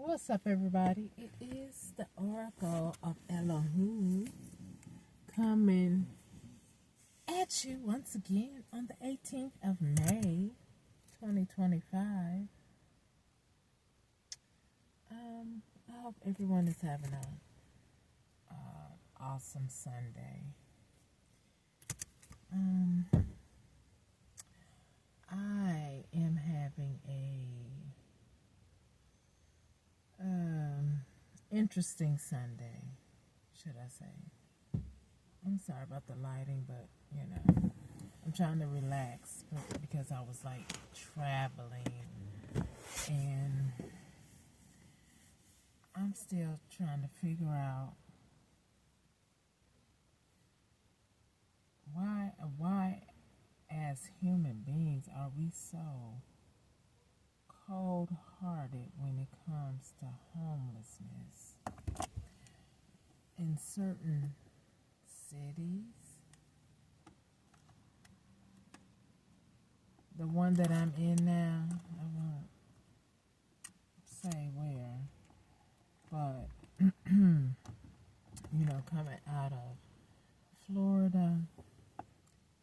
What's up, everybody? It is the Oracle of Elohim coming at you once again on the 18th of May, 2025. I hope everyone is having a awesome Sunday. I am having a interesting Sunday, should I say. I'm sorry about the lighting, but I'm trying to relax because I was like traveling and I'm still trying to figure out why as human beings are we so cold-hearted when it comes to homelessness in certain cities. The one that I'm in now, I won't say where, but coming out of Florida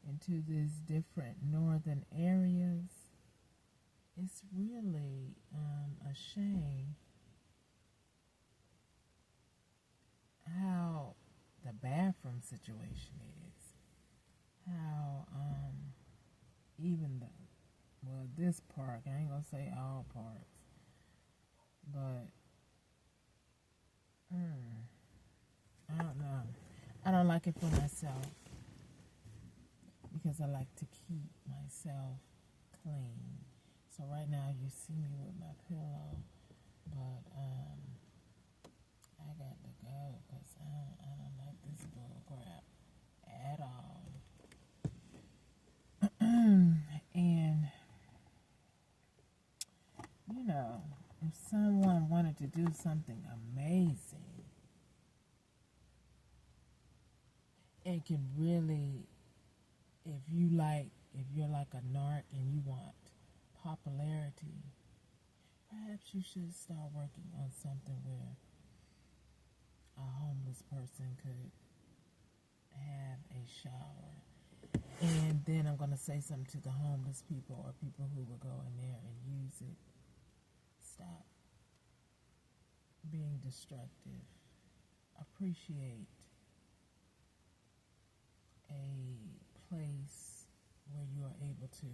into these different northern areas, it's really a shame how the bathroom situation is. How even this park, I ain't gonna say all parks, but I don't know. I don't like it for myself because I like to keep myself clean. So right now you see me with my pillow, but I got to go because I don't like this bull crap at all. And if someone wanted to do something amazing, it can really, if you're like a narc and you want popularity, perhaps you should start working on something where a homeless person could have a shower. And then I'm going to say something to the homeless people or people who will go in there and use it. Stop being destructive. Appreciate a place where you are able to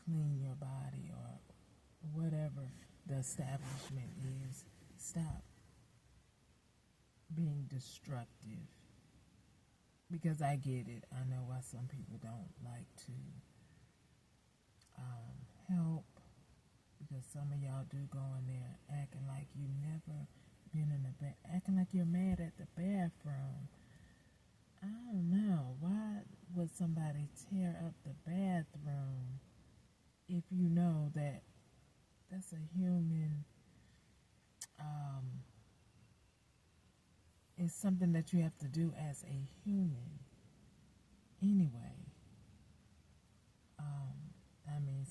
clean your body or whatever the establishment is. Stop being destructive. Because I get it. I know why some people don't like to help. Because some of y'all do go in there acting like you never been in a acting like you're mad at the bathroom. I don't know. Why would somebody tear up the bathroom if you know that that's a human, it's something that you have to do as a human anyway.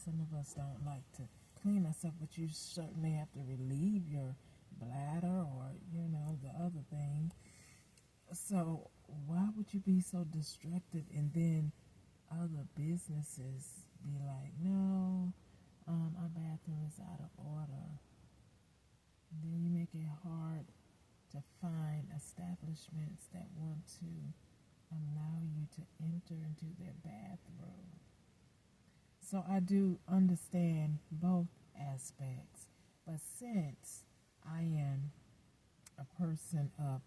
Some of us don't like to clean ourselves, but you certainly have to relieve your bladder or, the other thing. So why would you be so destructive and then other businesses be like, no, our bathroom is out of order. And then you make it hard to find establishments that want to allow you to enter into their bathroom. So I do understand both aspects, but since I am a person of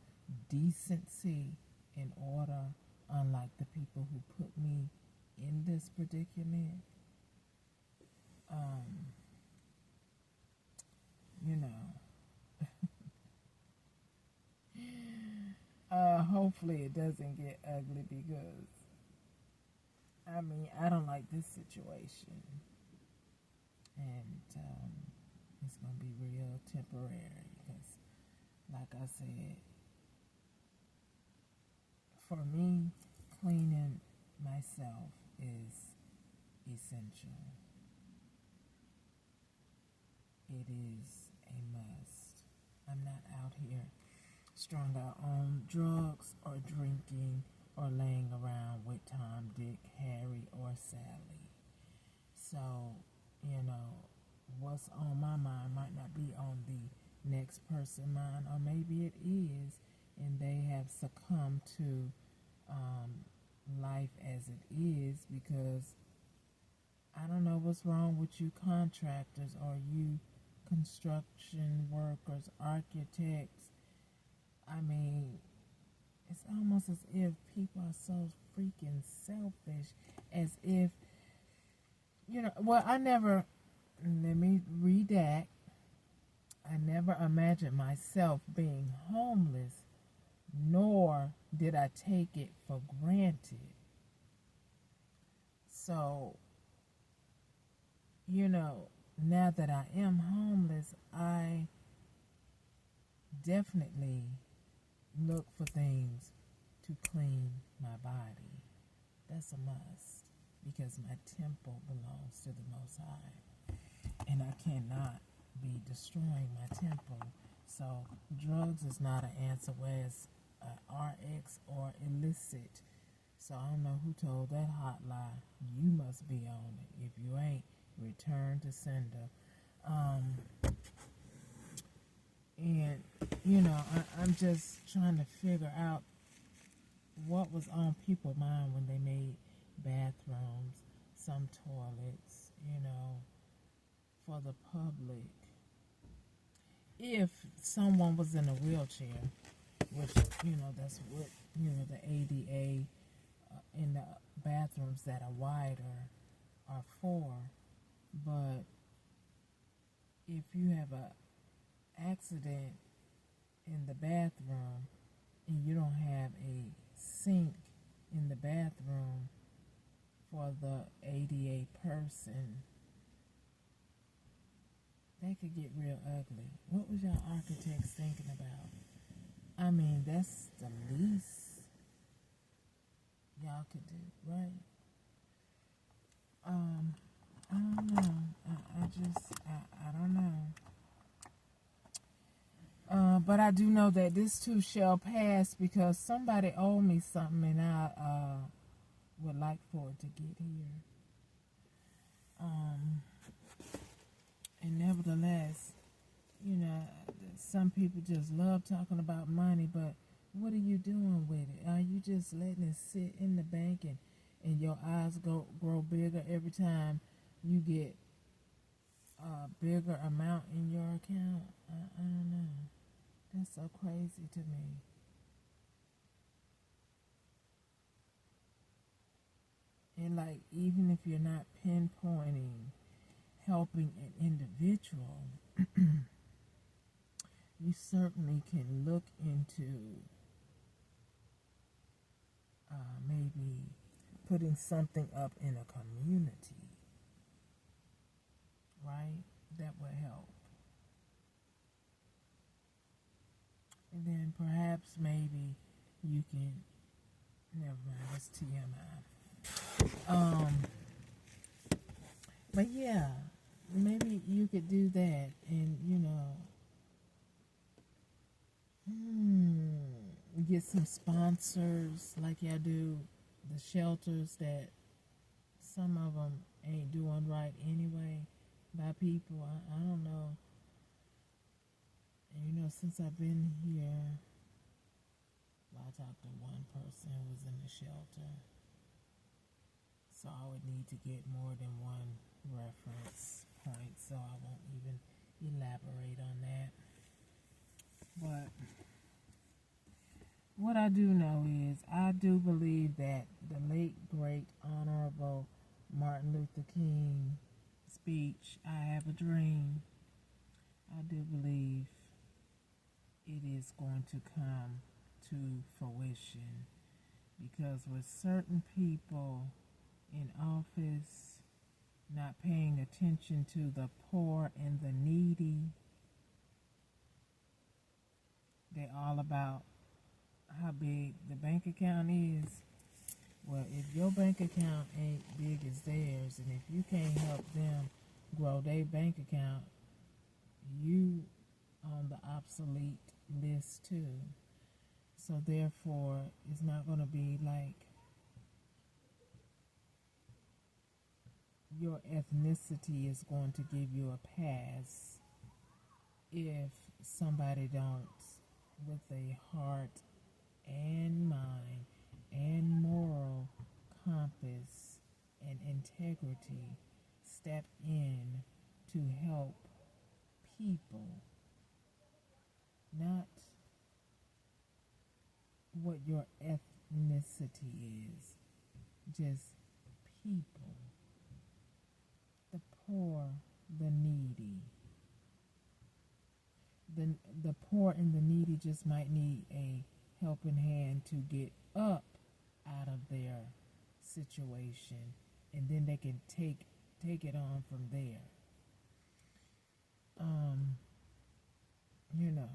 decency and order, unlike the people who put me in this predicament, hopefully it doesn't get ugly because I don't like this situation, and it's gonna be real temporary because, like I said, for me, cleaning myself is essential. It is a must. I'm not out here strung out on drugs or drinking or laying around with Tom, Dick, Harry, or Sally. So, what's on my mind might not be on the next person's mind, or maybe it is, and they have succumbed to life as it is because I don't know what's wrong with you contractors or you construction workers, architects. I mean, it's almost as if people are so freaking selfish, as if, I never, let me read that. I never imagined myself being homeless, nor did I take it for granted. So, now that I am homeless, I definitely look for things to clean my body. That's a must because my temple belongs to the Most High, and I cannot be destroying my temple. So drugs is not an answer, whereas RX or illicit. So I don't know who told that hot lie. You must be on it. If you ain't, return to sender. And I'm just trying to figure out what was on people's mind when they made bathrooms, some toilets, for the public. If someone was in a wheelchair, which, that's what, the ADA in the bathrooms that are wider are for. But if you have a accident in the bathroom and you don't have a sink in the bathroom for the ADA person, that could get real ugly. What was your architects thinking about? I mean, that's the least y'all could do, right? I don't know. I don't know. But I do know that this too shall pass because somebody owed me something and I would like for it to get here. And nevertheless, some people just love talking about money, but what are you doing with it? Are you just letting it sit in the bank and your eyes grow bigger every time you get a bigger amount in your account? I don't know. That's so crazy to me. And like, even if you're not pinpointing helping an individual, you certainly can look into maybe putting something up in a community, right? That will help. And then perhaps maybe you can, never mind, that's TMI. But yeah, maybe you could do that and, get some sponsors like y'all do the shelters that some of them ain't doing right anyway by people. I don't know. And since I've been here, I talked to one person who was in the shelter. So I would need to get more than one reference point, so I won't even elaborate on that. But what I do know is I do believe that the late, great, honorable Martin Luther King speech, I Have a Dream, I do believe it is going to come to fruition, because with certain people in office not paying attention to the poor and the needy, they're all about how big the bank account is. Well, if your bank account ain't big as theirs, and if you can't help them grow their bank account, you on the obsolete list too. So therefore, it's not going to be like your ethnicity is going to give you a pass if somebody don't, with a heart and mind and moral compass and integrity, step in to help people, not what your ethnicity is, just people, the poor, the needy. The poor and the needy just might need a helping hand to get up out of their situation, and then they can take it on from there. Um, you know,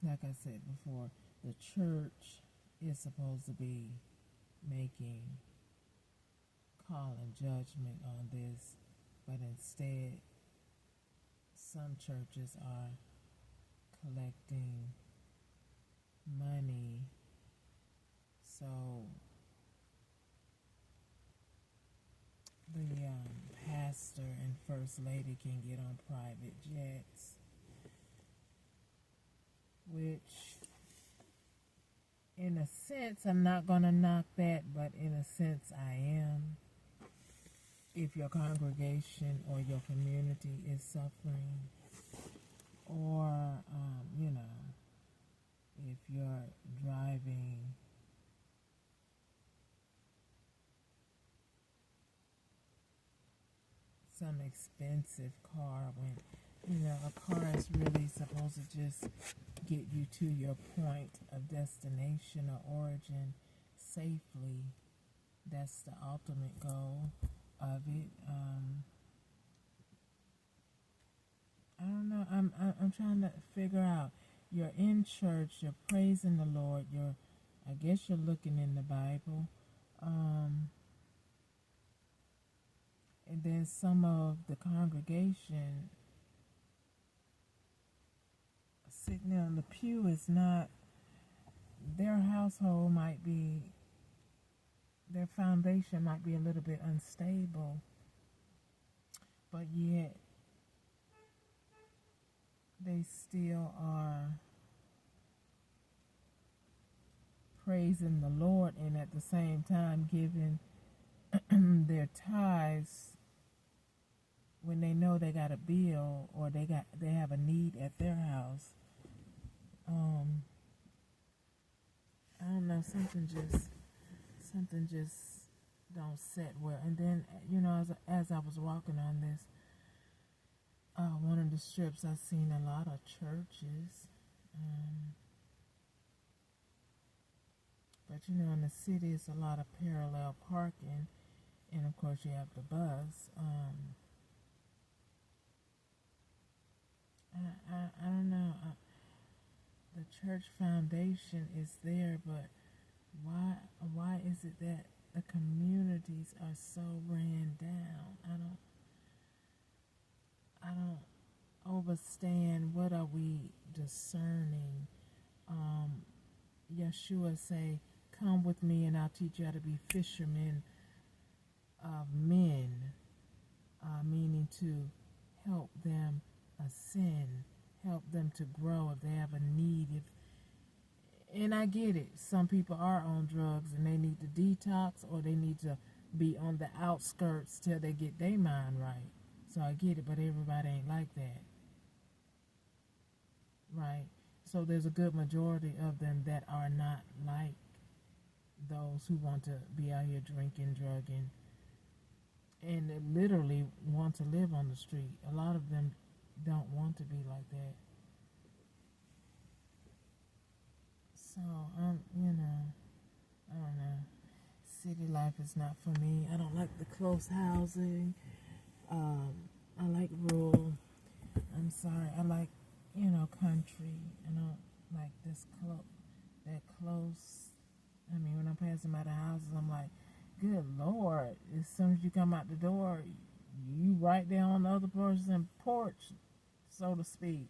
like I said before, the church is supposed to be making call and judgment on this, but instead, some churches are collecting money so the pastor and first lady can get on private jets, which in a sense I'm not going to knock that, but in a sense I am. If your congregation or your community is suffering, or if you're driving some expensive car, when a car is really supposed to just get you to your point of destination or origin safely. That's the ultimate goal of it. I don't know. I'm trying to figure out. You're in church. You're praising the Lord. I guess you're looking in the Bible. And then some of the congregation sitting there on the pew is not. Their household might be. Their foundation might be a little bit unstable, but yet they still are praising the Lord, and at the same time giving their tithes when they know they got a bill or they have a need at their house. I don't know, something just don't set well. And then as I was walking on this one of the strips, I seen a lot of churches, but in the city it's a lot of parallel parking, and of course you have the bus. I don't know. The church foundation is there, but why is it that the communities are so ran down? I don't understand. What are we discerning? Yeshua say, "Come with me, and I'll teach you how to be fishermen of men," meaning to help them ascend, help them to grow if they have a need. And I get it. Some people are on drugs and they need to detox, or they need to be on the outskirts till they get their mind right. So I get it, but everybody ain't like that. Right? So there's a good majority of them that are not like those who want to be out here drinking, drugging, and literally want to live on the street. A lot of them don't want to be like that. So, I don't know. City life is not for me. I don't like the close housing. I like rural. I'm sorry. I like, country. I don't like that close. I mean, when I'm passing by the houses, I'm like, good Lord. As soon as you come out the door, you right there on the other person's porch, so to speak.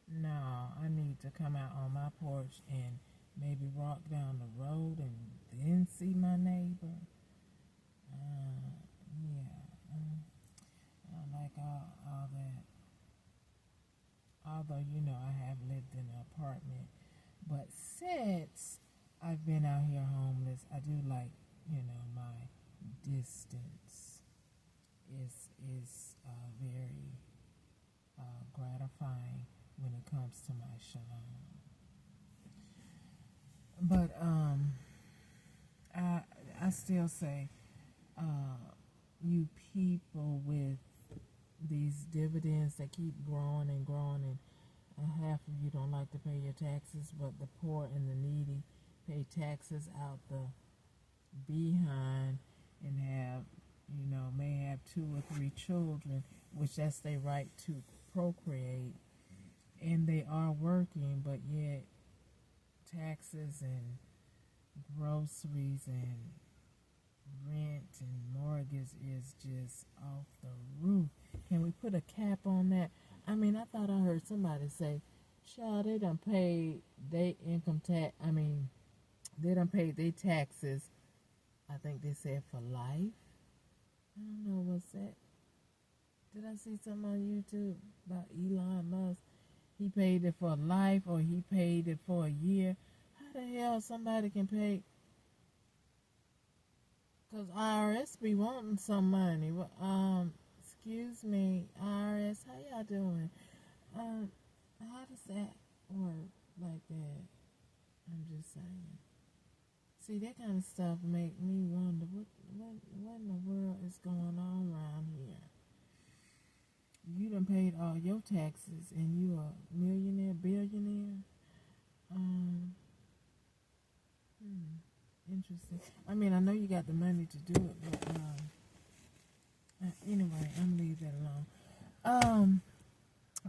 No, I need to come out on my porch and maybe walk down the road and then see my neighbor. Yeah, I don't like all that. Although, I have lived in an apartment. But since I've been out here homeless, I do like, my distance is very gratifying when it comes to my shalom. But I still say, you people with these dividends that keep growing and growing, and half of you don't like to pay your taxes, but the poor and the needy pay taxes out the behind and may have 2 or 3 children, which that's their right to procreate, and they are working, but yet taxes and groceries and rent and mortgage is just off the roof. Can we put a cap on that? I mean, I thought I heard somebody say, "Child, they done paid their income tax. I mean, they done paid their taxes." I think they said for life. I don't know what's that. Did I see something on YouTube about Elon Musk? He paid it for life, or he paid it for a year. How the hell somebody can pay? Because IRS be wanting some money. Excuse me, IRS, how y'all doing? How does that work like that? I'm just saying. See, that kind of stuff make me wonder what in the world is going on around here. You done paid all your taxes and you a millionaire, billionaire. Um, Interesting. I mean, I know you got the money to do it, but anyway, I'm gonna leave that alone.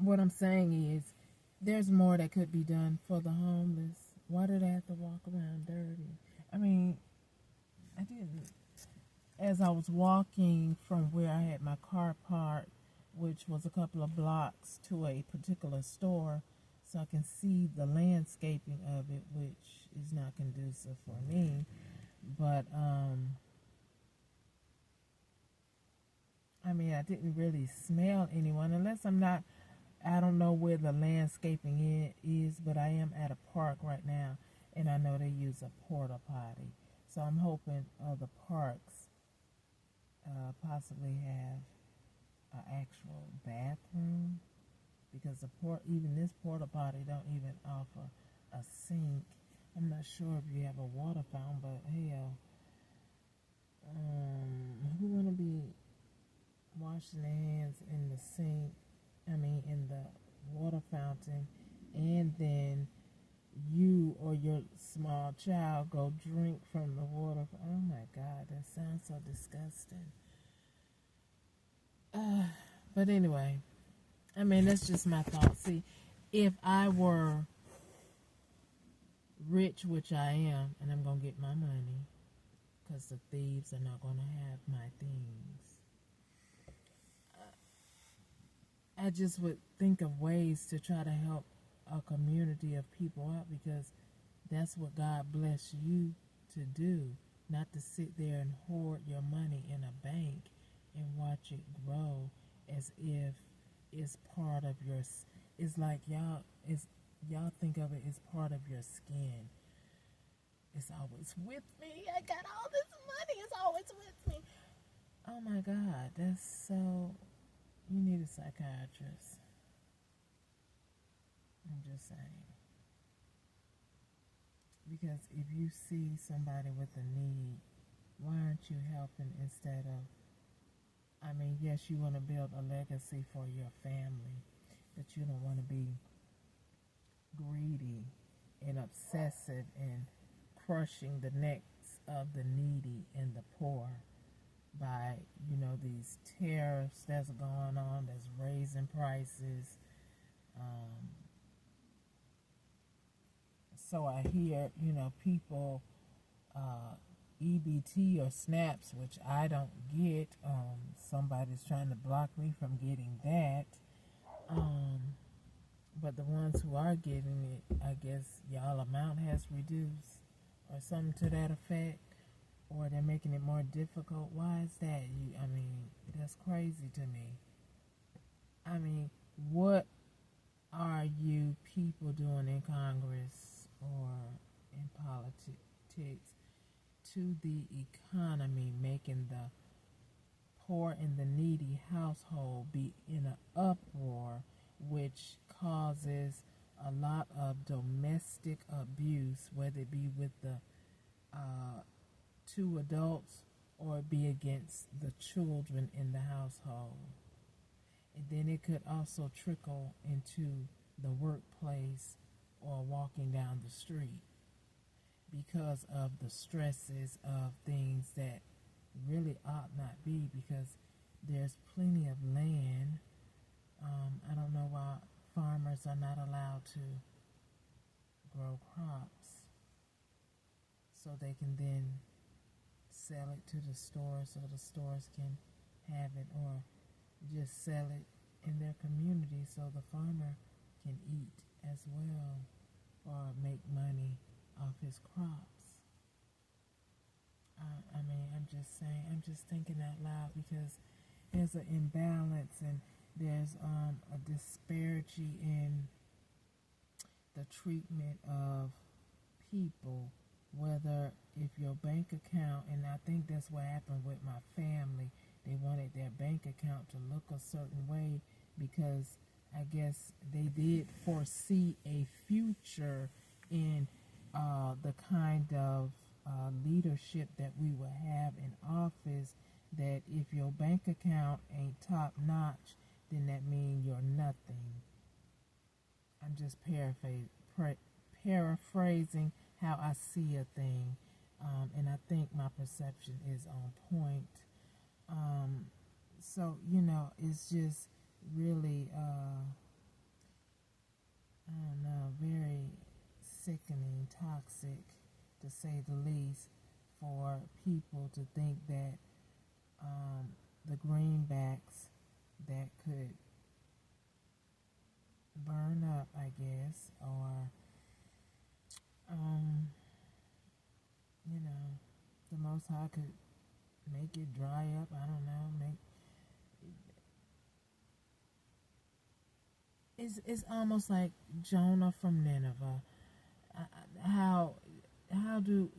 What I'm saying is, there's more that could be done for the homeless. Why do they have to walk around dirty? I mean, I didn't. As I was walking from where I had my car parked, which was a couple of blocks to a particular store, so I can see the landscaping of it, which is not conducive for me. But I mean, I didn't really smell anyone unless I don't know where the landscaping is, but I am at a park right now, and I know they use a porta potty. So I'm hoping the parks possibly have an actual bathroom, because even this porta potty don't even offer a sink. I'm not sure if you have a water fountain, but hell, who wanna be washing their hands in the sink? I mean, in the water fountain, and then you or your small child go drink from the water. Oh my God, that sounds so disgusting. But anyway, I mean, that's just my thought. See, if I were rich, which I am, and I'm going to get my money, because the thieves are not going to have my things, I just would think of ways to try to help a community of people out, because that's what God bless you to do, not to sit there and hoard your money in a bank and watch it grow as if it's part of your. It's like y'all think of it as part of your skin. It's always with me. I got all this money. It's always with me. Oh my God, that's so. You need a psychiatrist. I'm just saying. Because if you see somebody with a need, why aren't you helping instead of, I mean, yes, you want to build a legacy for your family, but you don't want to be greedy and obsessive and crushing the necks of the needy and the poor by, these tariffs that's going on, that's raising prices. So I hear, people, EBT or SNAPs, which I don't get. Somebody's trying to block me from getting that. but the ones who are getting it, I guess y'all amount has reduced or something to that effect, or they're making it more difficult. Why is that? I mean, that's crazy to me. I mean, what are you people doing in Congress or in politics to the economy, making the poor and the needy household be in an uproar, which causes a lot of domestic abuse, whether it be with the two adults or be against the children in the household. And then it could also trickle into the workplace or walking down the street because of the stresses of things that really ought not be, because there's plenty of land. I don't know why farmers are not allowed to grow crops so they can then sell it to the stores so the stores can have it, or just sell it in their community so the farmer can eat as well or make money off his crops. I mean, I'm just saying, I'm just thinking out loud because there's an imbalance and there's a disparity in the treatment of people, whether if your bank account, and I think that's what happened with my family, they wanted their bank account to look a certain way because I guess they did foresee a future in the kind of leadership that we will have in office, that if your bank account ain't top notch, then that means you're nothing. I'm just paraphrasing how I see a thing, and I think my perception is on point. So, it's just really, I don't know, very sickening, toxic, to say the least, for people to think that the greenbacks that could burn up, I guess, or, the Most High could make it dry up. I don't know, it's almost like Jonah from Nineveh. How do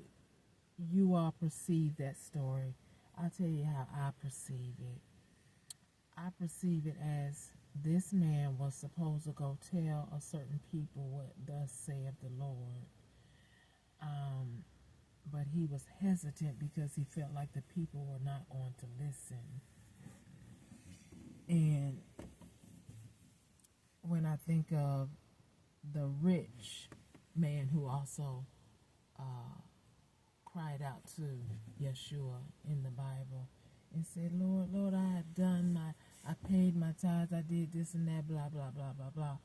you all perceive that story? I'll tell you how I perceive it. I perceive it as this man was supposed to go tell a certain people what thus saith the Lord. But he was hesitant because he felt like the people were not going to listen. And when I think of the rich man who also cried out to Yeshua in the Bible and said, Lord, I paid my tithes, I did this and that, blah, blah, blah, blah, blah.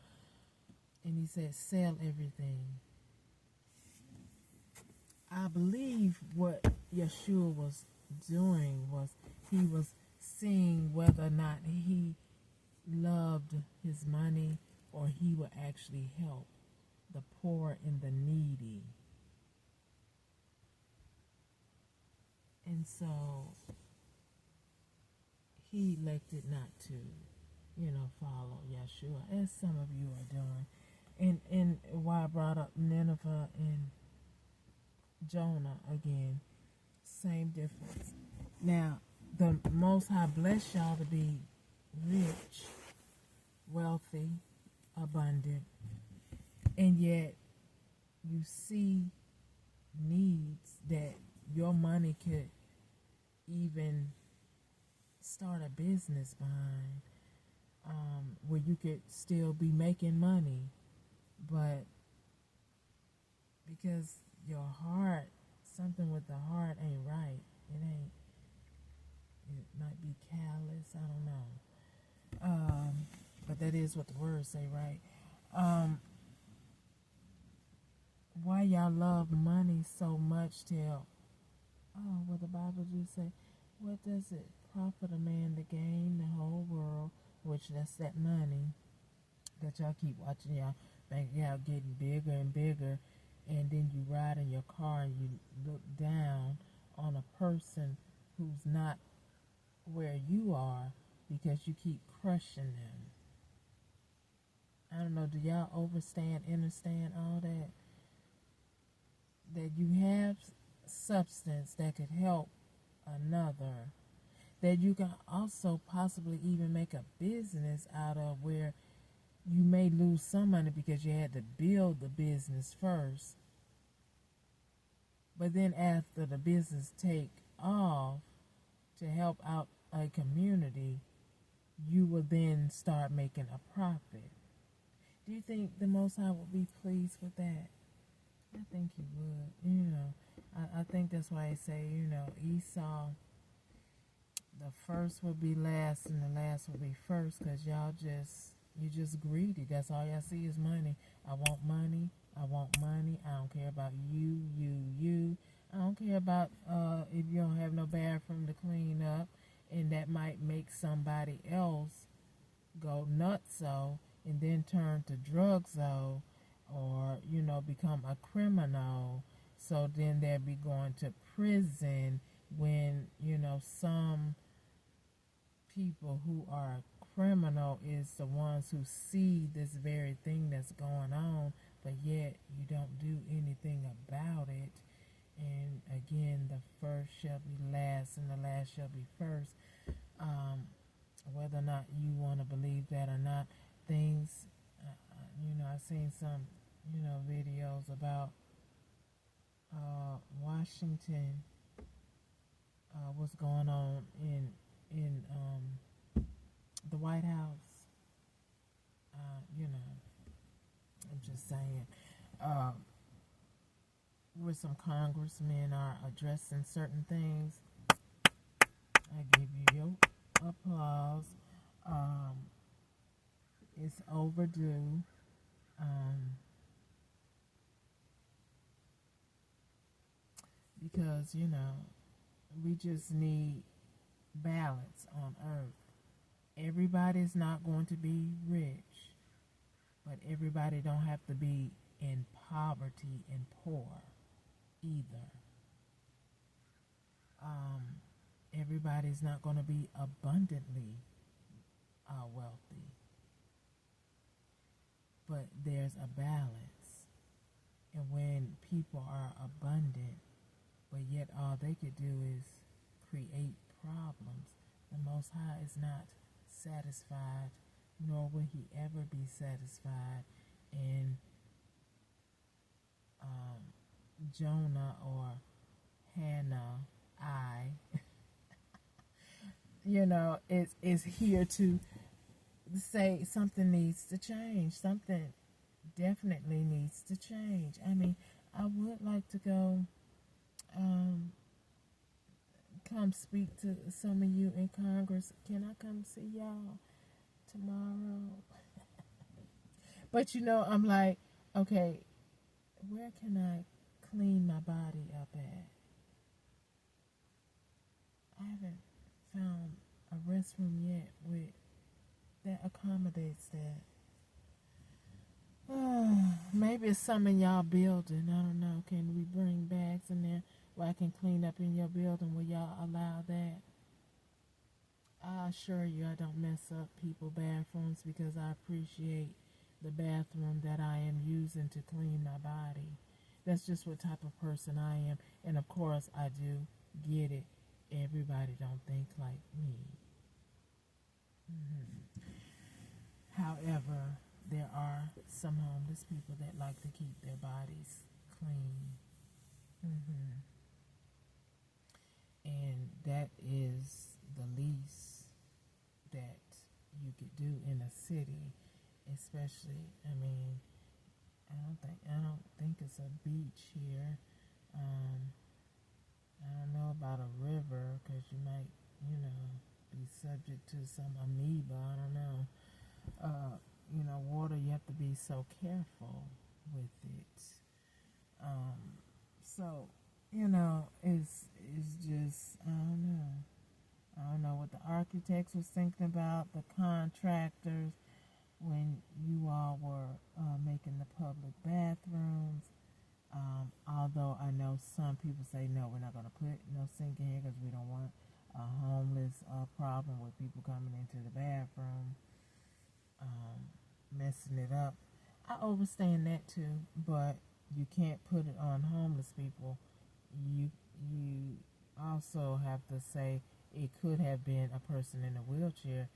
And he said, sell everything. I believe what Yeshua was doing was he was seeing whether or not he loved his money or he would actually help the poor and the needy. And so he elected not to, follow Yeshua, as some of you are doing. And why I brought up Nineveh and Jonah again, same difference. Now, the Most High bless y'all to be rich, wealthy, abundant, and yet you see needs that your money could even start a business behind, where you could still be making money, but because your heart, something with the heart ain't right, it might be callous, I don't know, but that is what the words say, right? Why y'all love money so much till, what the Bible do say, what does it profit a man to gain the whole world, which that's that money, the but y'all keep watching y'all bank account getting bigger and bigger, and then you ride in your car and you look down on a person who's not where you are because you keep crushing them. I don't know, do y'all understand all that? That you have substance that could help another, that you can also possibly even make a business out of, where you may lose some money because you had to build the business first, but then after the business take off to help out a community, you will then start making a profit. Do you think the Most High will be pleased with that? I think he would. I think that's why he say, Esau, the first will be last and the last will be first, because you just greedy. That's all y'all see is money. I want money. I want money. I don't care about you. I don't care about if you don't have no bathroom to clean up, and that might make somebody else go nutso and then turn to drugso, or become a criminal. So then they'll be going to prison when some people who are criminal is the ones who see this very thing that's going on, but yet you don't do anything about it. And again, the first shall be last and the last shall be first. Whether or not you want to believe that or not, things, I've seen some, videos about Washington, what's going on in the White House. I'm just saying, where some congressmen are addressing certain things, I give you your applause. It's overdue. Because we just need balance on earth. Everybody's not going to be rich, but everybody don't have to be in poverty and poor either. Everybody's not going to be abundantly wealthy, but there's a balance. And when people are abundant, but yet all they could do is create problems, the Most High is not satisfied, nor will he ever be satisfied. And Jonah or Hannah, is here to say something needs to change. Something definitely needs to change. I mean, I would like to go come speak to some of you in Congress. Can I come see y'all tomorrow? But I'm like, okay, where can I clean my body up at? I haven't found a restroom yet that accommodates that. Maybe it's some in y'all building. I don't know. Can we bring bags in there where I can clean up in your building? Will y'all allow that? I assure you I don't mess up people's bathrooms, because I appreciate the bathroom that I am using to clean my body. That's just what type of person I am. And of course I do get it. Everybody don't think like me. However, there are some homeless people that like to keep their bodies clean. And that is the least that you could do in a city, especially, I don't think it's a beach here. I don't know about a river, because you might, be subject to some amoeba. I don't know. Water, you have to be so careful with it. So, it's just, I don't know. I don't know what the architects was thinking about, the contractors, when you all so I know some people say, no, we're not going to put no sink in here because we don't want a homeless problem with people coming into the bathroom, messing it up. I understand that too, but you can't put it on homeless people. You also have to say it could have been a person in a wheelchair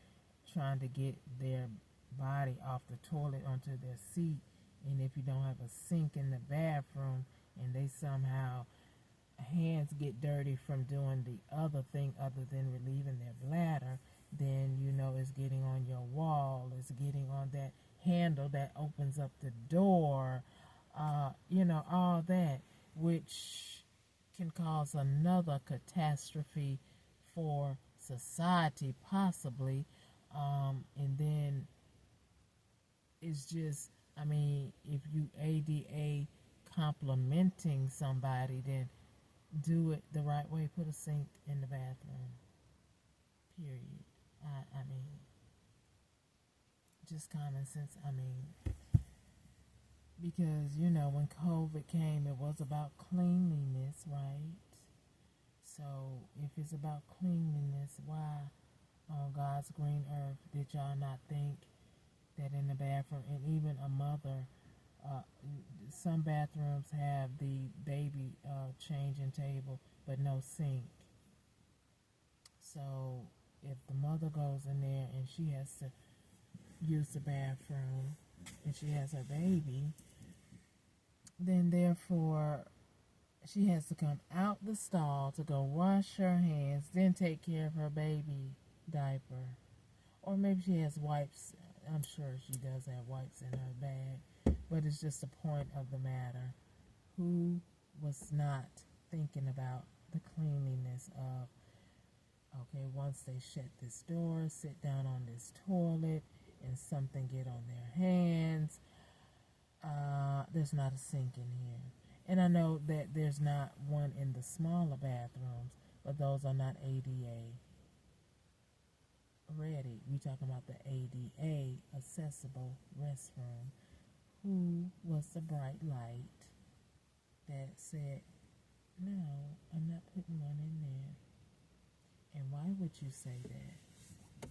trying to get their body off the toilet onto their seat, and if you don't have a sink in the bathroom and they somehow hands get dirty from doing the other thing other than relieving their bladder, then you know it's getting on your wall, it's getting on that handle that opens up the door, all that, which can cause another catastrophe for society, possibly. And then it's just, I mean, if you ADA complimenting somebody, then do it the right way. Put a sink in the bathroom. Period. I mean, just common sense. I mean, because, when COVID came, it was about cleanliness, right? So if it's about cleanliness, why on God's green earth did y'all not think that in the bathroom, and even a mother, some bathrooms have the baby changing table but no sink. So if the mother goes in there and she has to use the bathroom and she has her baby, then therefore she has to come out the stall to go wash her hands, then take care of her baby diaper. Or maybe she has wipes. I'm sure she does have wipes in her bag. But it's just the point of the matter. Who was not thinking about the cleanliness of, okay, once they shut this door, sit down on this toilet, and something get on their hands, there's not a sink in here. And I know that there's not one in the smaller bathrooms, but those are not ADA ready. We're talking about the ADA accessible restroom. Who was the bright light that said, no, I'm not putting one in there? And why would you say that?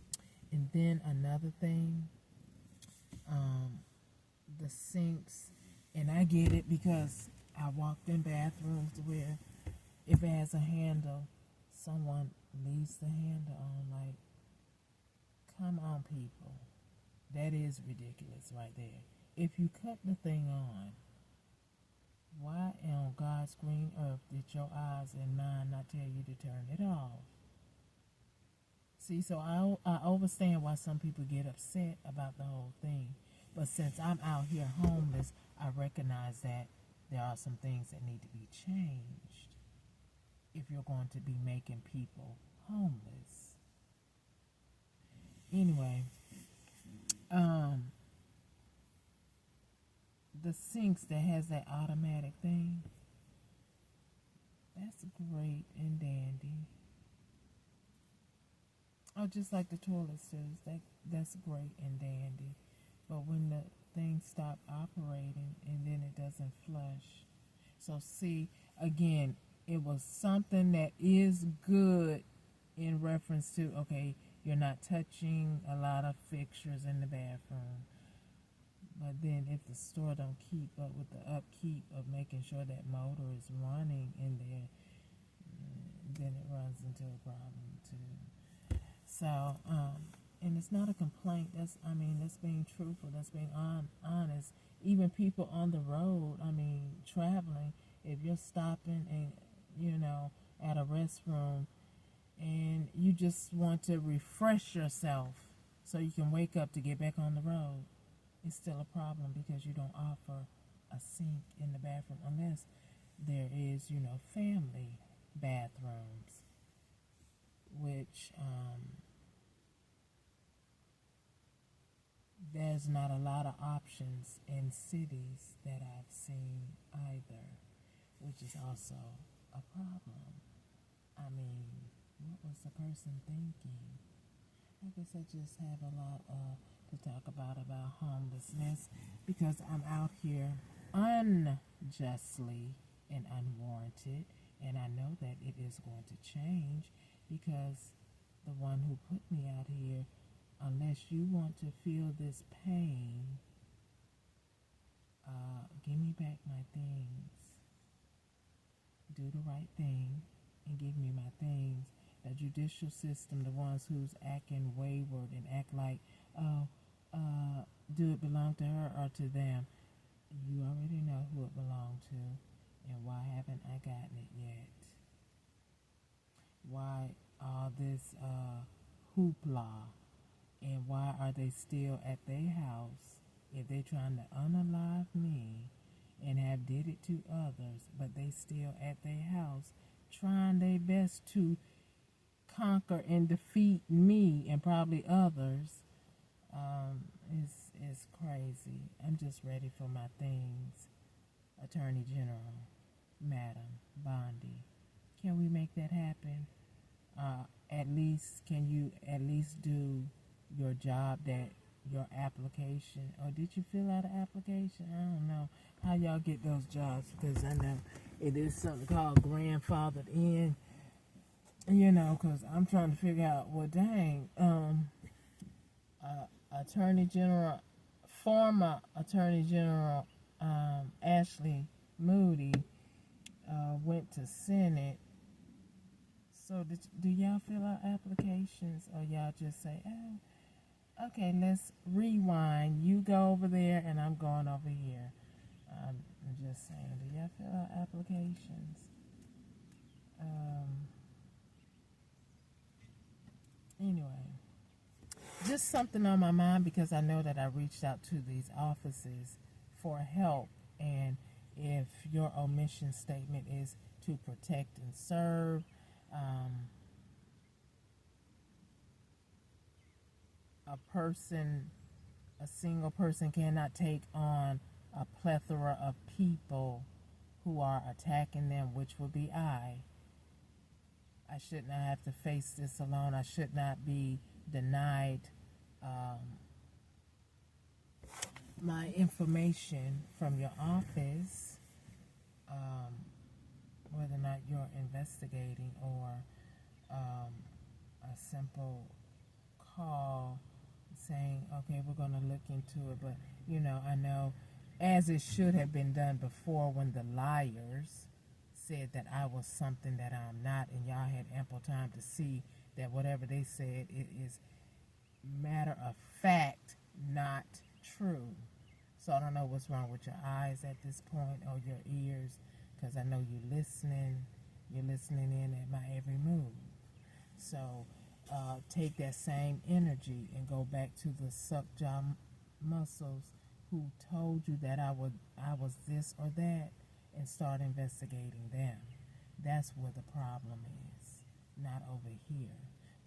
And then another thing, the sinks, and I get it because I walked in bathrooms where if it has a handle, someone leaves the handle on. Like, come on, people. That is ridiculous right there. If you cut the thing on, why on God's green earth did your eyes and mind not tell you to turn it off? See, so I understand why some people get upset about the whole thing. But since I'm out here homeless, I recognize that there are some things that need to be changed if you're going to be making people homeless. Anyway, the sinks that has that automatic thing, that's great and dandy. Oh, just like the toilet says, that's great and dandy. But when the thing stops operating and then it doesn't flush. So see, again, it was something that is good in reference to, okay, you're not touching a lot of fixtures in the bathroom. But then if the store don't keep up with the upkeep of making sure that motor is running in there, then it runs into a problem too. So, and it's not a complaint. That's being truthful. That's being honest. Even people on the road, traveling, if you're stopping and, at a restroom and you just want to refresh yourself so you can wake up to get back on the road, it's still a problem because you don't offer a sink in the bathroom unless there is, family bathrooms, which there's not a lot of options in cities that I've seen either, which is also a problem. What was the person thinking? I guess I just have a lot to talk about homelessness because I'm out here unjustly and unwarranted. And I know that it is going to change because the one who put me out here, unless you want to feel this pain, give me back my things. Do the right thing and give me my things. The judicial system, the ones who's acting wayward and act like, oh, do it belong to her or to them? You already know who it belonged to, and why haven't I gotten it yet? Why all this hoopla, and why are they still at their house if they're trying to unalive me and have did it to others, but they still at their house trying their best to conquer and defeat me and probably others? It's crazy. I'm just ready for my things. Attorney General, Madam Bondi, can we make that happen? At least, can you at least do your job, that your application, or did you fill out an application? I don't know how y'all get those jobs, because I know it is something called grandfathered in, because I'm trying to figure out, well, dang, Attorney General, former Attorney General Ashley Moody went to Senate. So do y'all fill out applications, or y'all just say, oh, okay, let's rewind. You go over there and I'm going over here. I'm just saying, do y'all fill out applications? Anyway, just something on my mind, because I know that I reached out to these offices for help, and if your omission statement is to protect and serve, a single person cannot take on a plethora of people who are attacking them, which would be I. I should not have to face this alone. I should not be denied my information from your office, whether or not you're investigating, or a simple call saying, okay, we're going to look into it. But, I know, as it should have been done before, when the liars said that I was something that I'm not, and y'all had ample time to see that whatever they said, it is matter of fact not true. So I don't know what's wrong with your eyes at this point, or your ears, because I know you're listening in at my every move. So take that same energy and go back to the suck jaw muscles who told you that I was this or that, and start investigating them. That's where the problem is, not over here.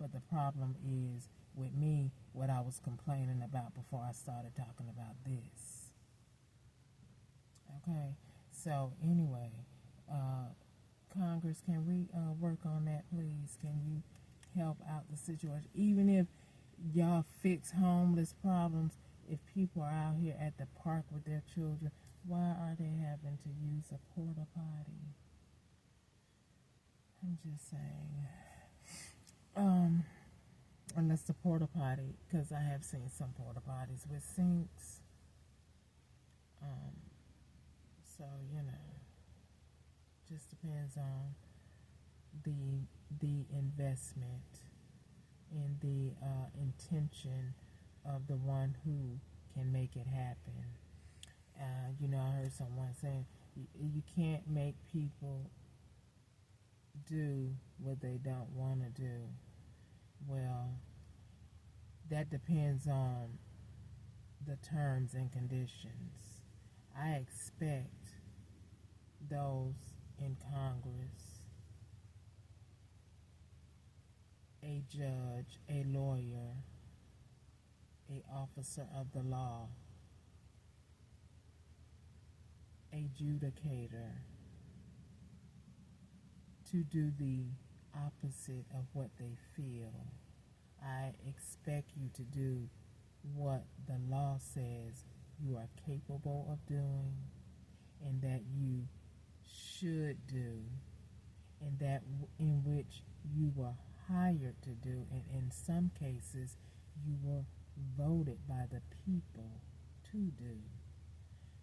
But the problem is with me, what I was complaining about before I started talking about this. Okay, so anyway, Congress, can we work on that, please? Can you help out the situation? Even if y'all fix homeless problems, if people are out here at the park with their children, why are they having to use a porta potty? I'm just saying. Unless the porta potty, because I have seen some porta potties with sinks. So just depends on the investment and the intention of the one who can make it happen. I heard someone saying you can't make people do what they don't want to do. Well, that depends on the terms and conditions. I expect those in Congress, a judge, a lawyer, a officer of the law, a judicator, to do the opposite of what they feel. I expect you to do what the law says you are capable of doing, and that you should do, and that in which you were hired to do, and in some cases you were voted by the people to do.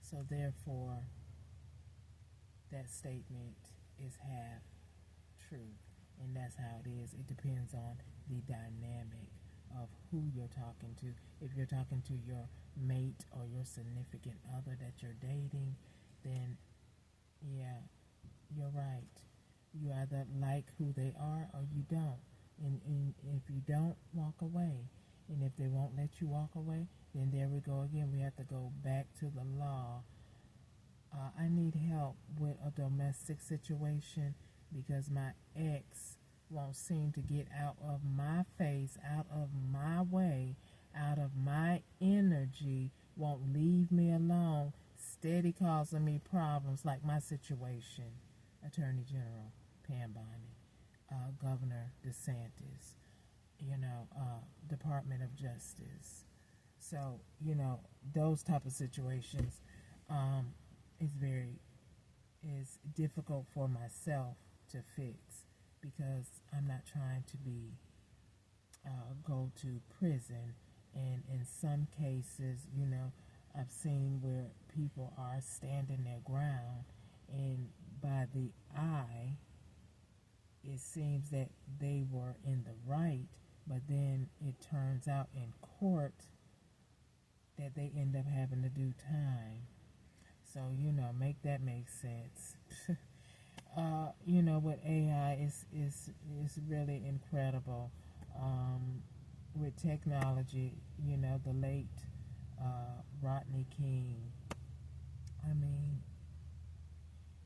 So therefore, that statement is half truth, and that's how it is. It depends on the dynamic of who you're talking to. If you're talking to your mate or your significant other that you're dating, then yeah, you're right. You either like who they are or you don't. And if you don't, walk away. And if they won't let you walk away, then there we go again. We have to go back to the law. I need help with a domestic situation because my ex won't seem to get out of my face, out of my way, out of my energy, won't leave me alone, steady causing me problems like my situation. Attorney General Pam Bondi, Governor DeSantis, Department of Justice. So, those type of situations is is difficult for myself to fix because I'm not trying to go to prison. And in some cases, I've seen where people are standing their ground, and by the eye, it seems that they were in the right, but then it turns out in court that they end up having to do time. So, make that make sense. With AI is really incredible. With technology, the late Rodney King. I mean,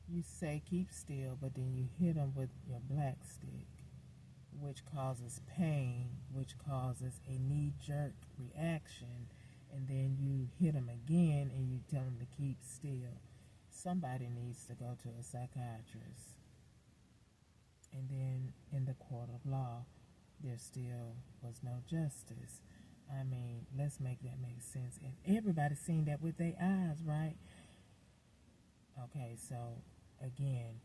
you say keep still, but then you hit them with your black stick, which causes pain, which causes a knee-jerk reaction, and then you hit them again and you tell them to keep still. Somebody needs to go to a psychiatrist. And then in the court of law, there still was no justice. I mean, let's make that make sense. And everybody's seen that with their eyes, right? Okay, so again,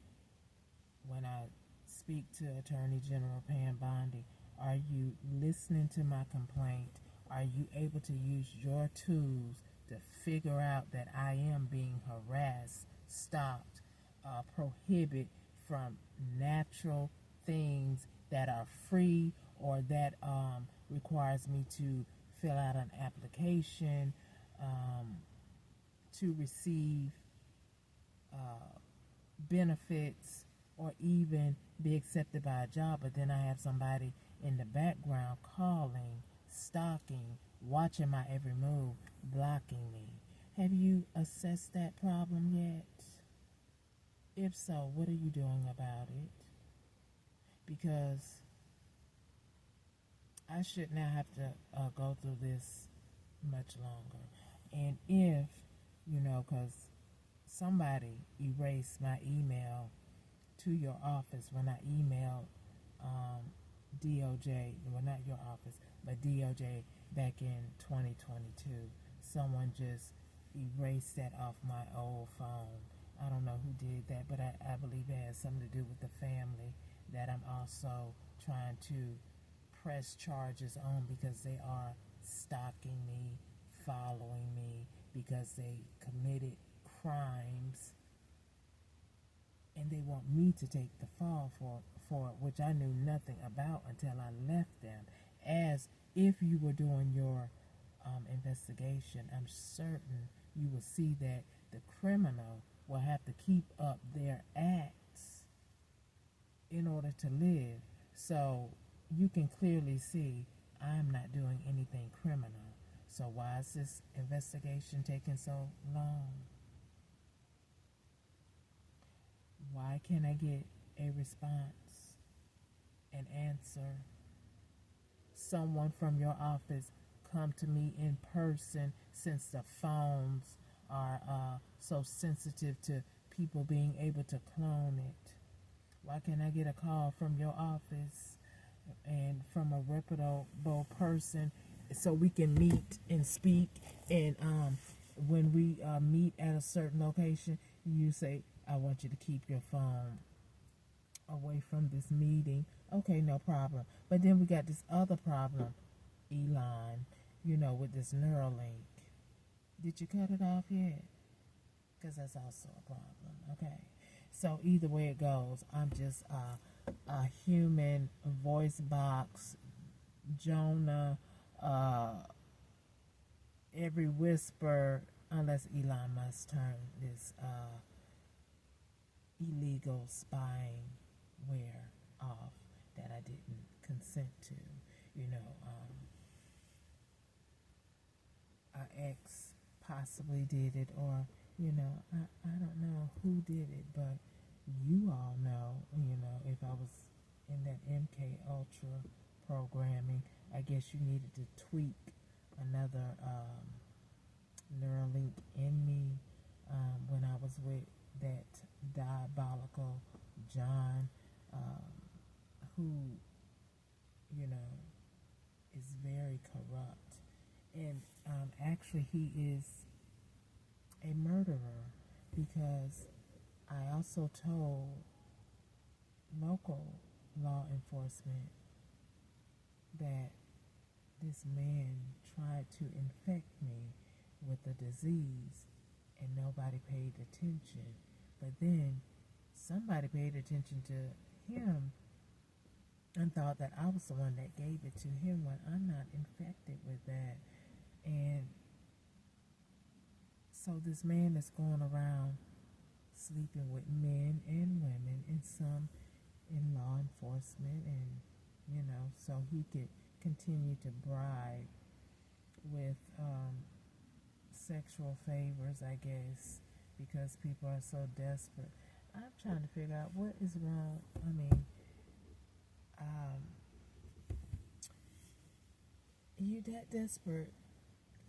when I speak to Attorney General Pam Bondi, are you listening to my complaint? Are you able to use your tools to figure out that I am being harassed, stopped, prohibited from natural things that are free or that requires me to fill out an application to receive benefits or even be accepted by a job, but then I have somebody in the background calling, stalking, watching my every move, blocking me. Have you assessed that problem yet? If so, what are you doing about it? Because I should not have to go through this much longer. And if, because somebody erased my email to your office when I emailed DOJ, well, not your office, but DOJ back in 2022. Someone just erased that off my old phone. I don't know who did that, but I believe it has something to do with the family that I'm also trying to press charges on because they are stalking me, following me, because they committed crimes and they want me to take the fall for it, which I knew nothing about until I left them. As if you were doing your investigation, I'm certain you will see that the criminal will have to keep up their acts in order to live. So you can clearly see I'm not doing anything criminal. So why is this investigation taking so long? Why can't I get a response, an answer? Someone from your office come to me in person, since the phones are so sensitive to people being able to clone it. Why can't I get a call from your office and from a reputable person so we can meet and speak and when we meet at a certain location, you say, I want you to keep your phone away from this meeting. Okay, no problem. But then we got this other problem, Elon, with this Neuralink. Did you cut it off yet? Because that's also a problem. Okay. So either way it goes, I'm just a human voice box, Jonah, every whisper, unless Elon Musk turn this illegal spying ware off that I didn't consent to. Our ex possibly did it, or I don't know who did it, but you all know, if I was in that MK Ultra programming, I guess you needed to tweak another Neuralink in me when I was with that diabolical John, who, is very corrupt. And actually, he is a murderer, because I also told local law enforcement that this man tried to infect me with a disease and nobody paid attention. But then somebody paid attention to him and thought that I was the one that gave it to him, when I'm not infected with that. And so this man is going around sleeping with men and women, and some in law enforcement, and so he could continue to bribe with sexual favors, I guess, because people are so desperate. I'm trying to figure out what is wrong. I mean, you that desperate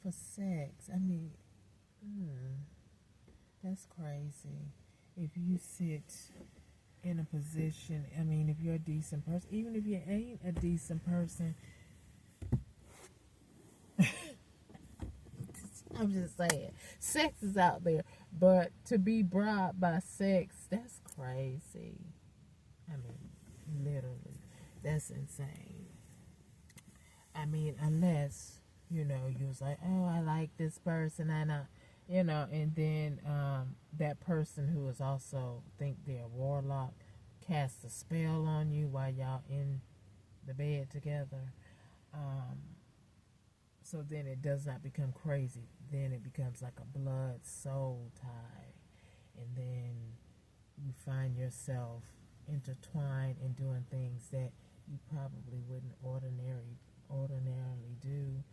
for sex? I mean, that's crazy. If you sit in a position, I mean, if you're a decent person, even if you ain't a decent person, I'm just saying, sex is out there, but to be bribed by sex, that's crazy. I mean, literally, that's insane. I mean, unless, you was like, oh, I like this person, and and then that person who is also think they're a warlock casts a spell on you while y'all in the bed together. So then it does not become crazy. Then it becomes like a blood soul tie. And then you find yourself intertwined in doing things that you probably wouldn't ordinarily do.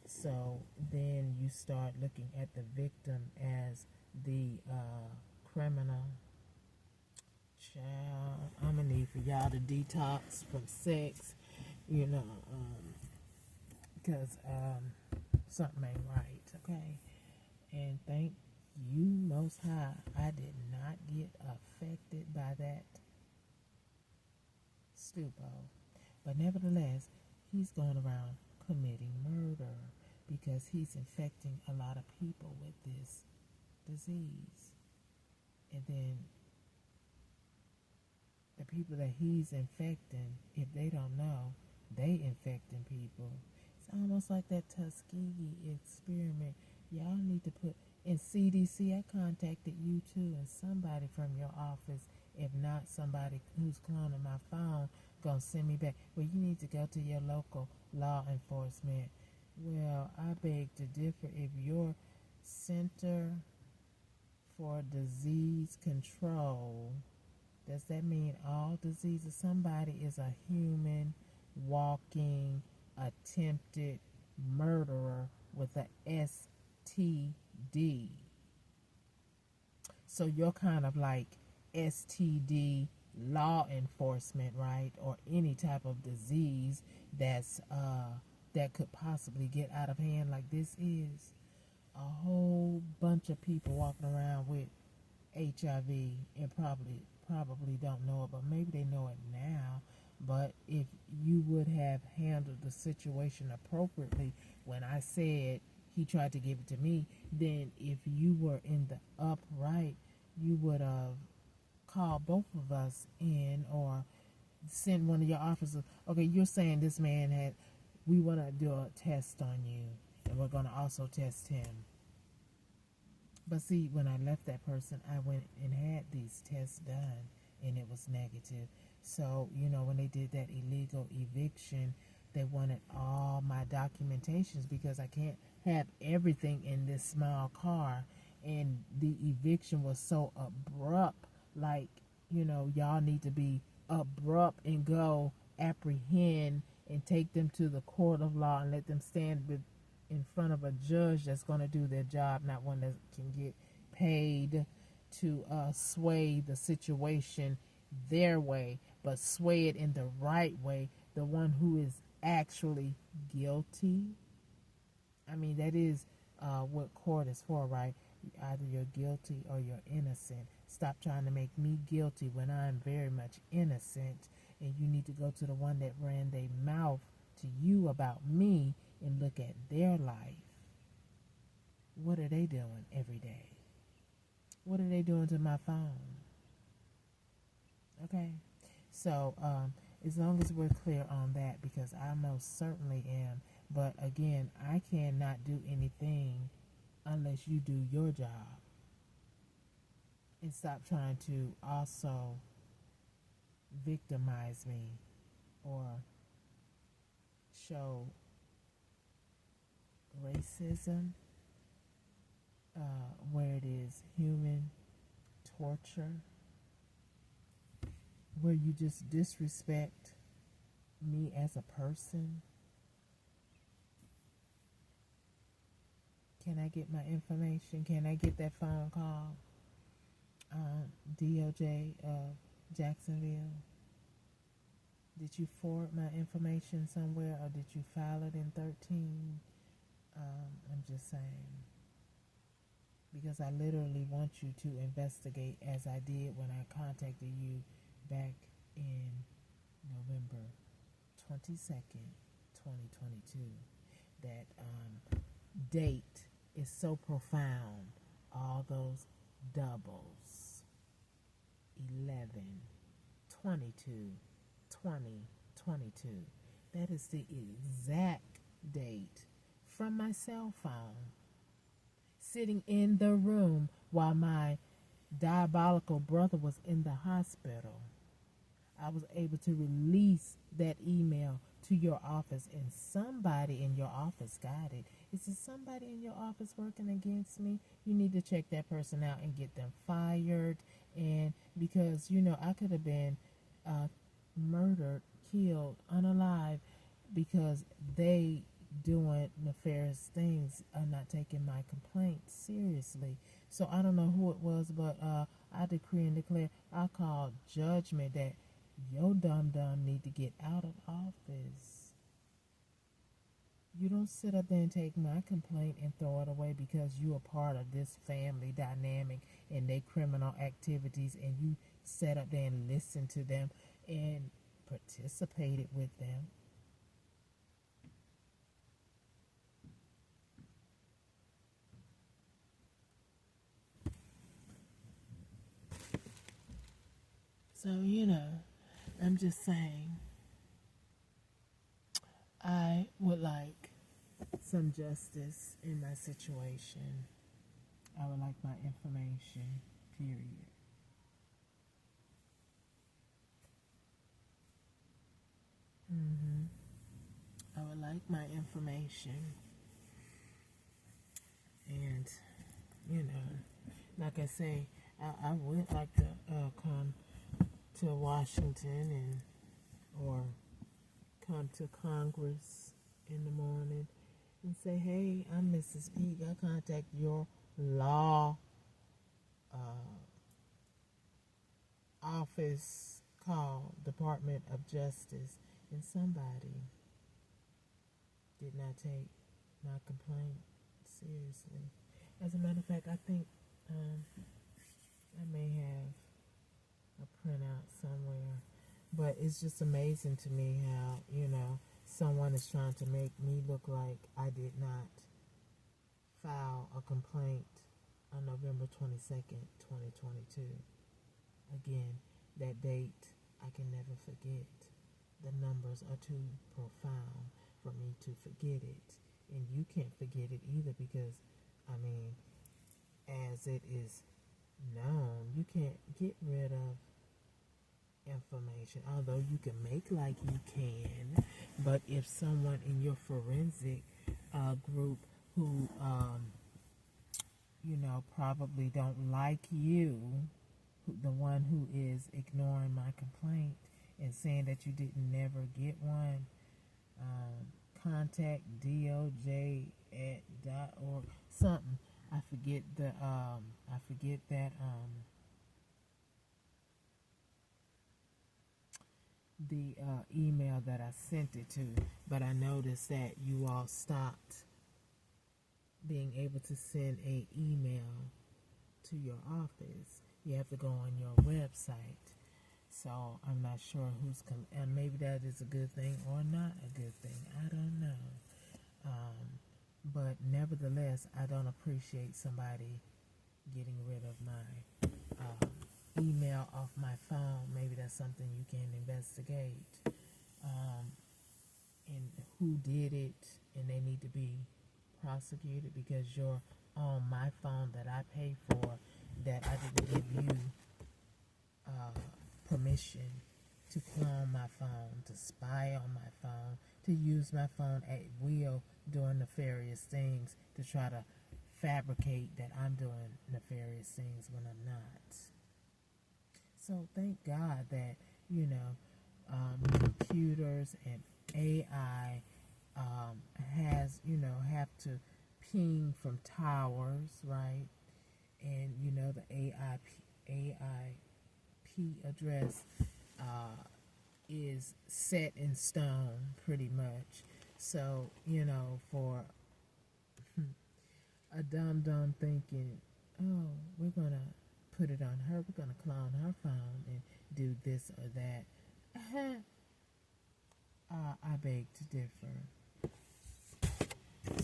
So then you start looking at the victim as the criminal. Child, I'm gonna need for y'all to detox from sex, because something ain't right, okay? And thank you, Most High, I did not get affected by that stupo. But nevertheless, he's going around committing murder because he's infecting a lot of people with this disease. And then the people that he's infecting, if they don't know, they infecting people. It's almost like that Tuskegee experiment. Y'all need to put in CDC. I contacted you too, and somebody from your office, if not somebody who's cloning my phone, gonna send me back. Well, you need to go to your local law enforcement. Well, I beg to differ. If your Center for Disease Control, does that mean all diseases? Somebody is a human walking attempted murderer with a STD. So you're kind of like STD law enforcement, right? Or any type of disease that's that could possibly get out of hand, like this is. A whole bunch of people walking around with HIV and probably don't know it, but maybe they know it now. But if you would have handled the situation appropriately, when I said he tried to give it to me, then if you were in the upright, you would have called both of us in or send one of your officers. Okay, you're saying this man had, we want to do a test on you, and we're going to also test him. But see, when I left that person, I went and had these tests done, and it was negative. So, when they did that illegal eviction, they wanted all my documentations because I can't have everything in this small car. And the eviction was so abrupt, like, y'all need to be abrupt and go apprehend and take them to the court of law and let them stand in front of a judge that's going to do their job, not one that can get paid to sway the situation their way, but sway it in the right way, the one who is actually guilty. I mean, that is what court is for, right? Either you're guilty or you're innocent. Stop trying to make me guilty when I'm very much innocent, and you need to go to the one that ran their mouth to you about me and look at their life. What are they doing every day? What are they doing to my phone? Okay, so as long as we're clear on that, because I most certainly am, but again, I cannot do anything unless you do your job. And stop trying to also victimize me or show racism where it is human torture, where you just disrespect me as a person. Can I get my information? Can I get that phone call? DOJ of Jacksonville, did you forward my information somewhere or did you file it in 13? I'm just saying, because I literally want you to investigate as I did when I contacted you back in November 22nd, 2022. That date is so profound. All those doubles. 11, 22, 20, 22. That is the exact date from my cell phone. Sitting in the room while my diabolical brother was in the hospital. I was able to release that email to your office, and somebody in your office got it. Is there somebody in your office working against me? You need to check that person out and get them fired. And because, I could have been murdered, killed, unalive, because they doing nefarious things are not taking my complaint seriously. So I don't know who it was, but I decree and declare, I call judgment that your dumb need to get out of office. You don't sit up there and take my complaint and throw it away because you are part of this family dynamic and their criminal activities, and you sat up there and listened to them and participated with them. So, I'm just saying, I would like some justice in my situation. I would like my information, period. I would like my information. And, like I say, I would like to come to Washington or come to Congress in the morning and say, hey, I'm Mrs. Peak. I contact your law office called Department of Justice, and somebody did not take my complaint seriously. As a matter of fact, I think I may have a printout somewhere, but it's just amazing to me how someone is trying to make me look like I did not file a complaint on November 22nd, 2022. Again, that date I can never forget. The numbers are too profound for me to forget it. And you can't forget it either because, I mean, as it is known, you can't get rid of information, although you can make like you can. But if someone in your forensic group who, probably don't like you, the one who is ignoring my complaint and saying that you didn't never get one, contact DOJ at .org something. I forget the email that I sent it to, but I noticed that you all stopped being able to send a email to your office. You have to go on your website. So I'm not sure and maybe that is a good thing or not a good thing. I don't know. But nevertheless, I don't appreciate somebody getting rid of my email off my phone. Maybe that's something you can investigate. And who did it, and they need to be prosecuted because you're on my phone that I pay for, that I didn't give you permission to clone my phone, to spy on my phone, to use my phone at will doing nefarious things, to try to fabricate that I'm doing nefarious things when I'm not. So thank God that, computers and AI have to ping from towers, right? And, the AIP address is set in stone pretty much. So, for a dumb thinking, oh, we're going to put it on her, we're going to clone her phone and do this or that. I beg to differ.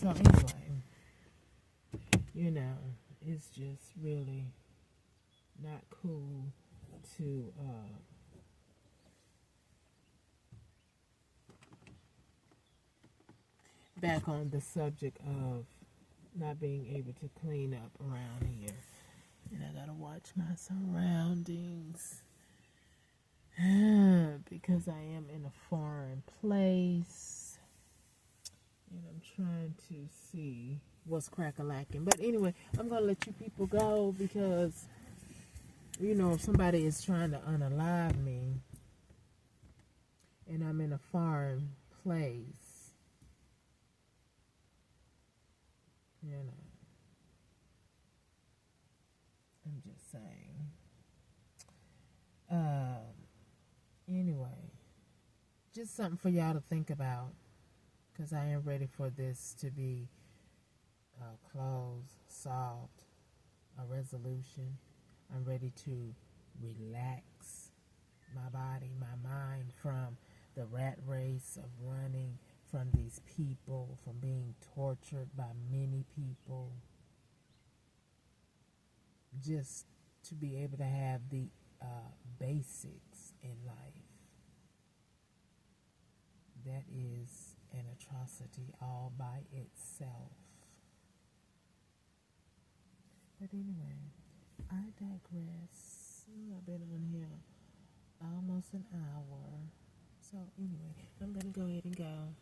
So anyway, it's just really not cool to back on the subject of not being able to clean up around here. And I gotta watch my surroundings because I am in a foreign place and I'm trying to see what's crack-a-lacking. But anyway, I'm gonna let you people go because if somebody is trying to unalive me and I'm in a foreign place, I'm just saying. Anyway, just something for y'all to think about, because I am ready for this to be closed, solved, a resolution. I'm ready to relax my body, my mind from the rat race of running from these people, from being tortured by many people. Just to be able to have the basics in life. That is an atrocity all by itself. But anyway, I digress. I've been on here almost an hour. So anyway, I'm going to go ahead and go.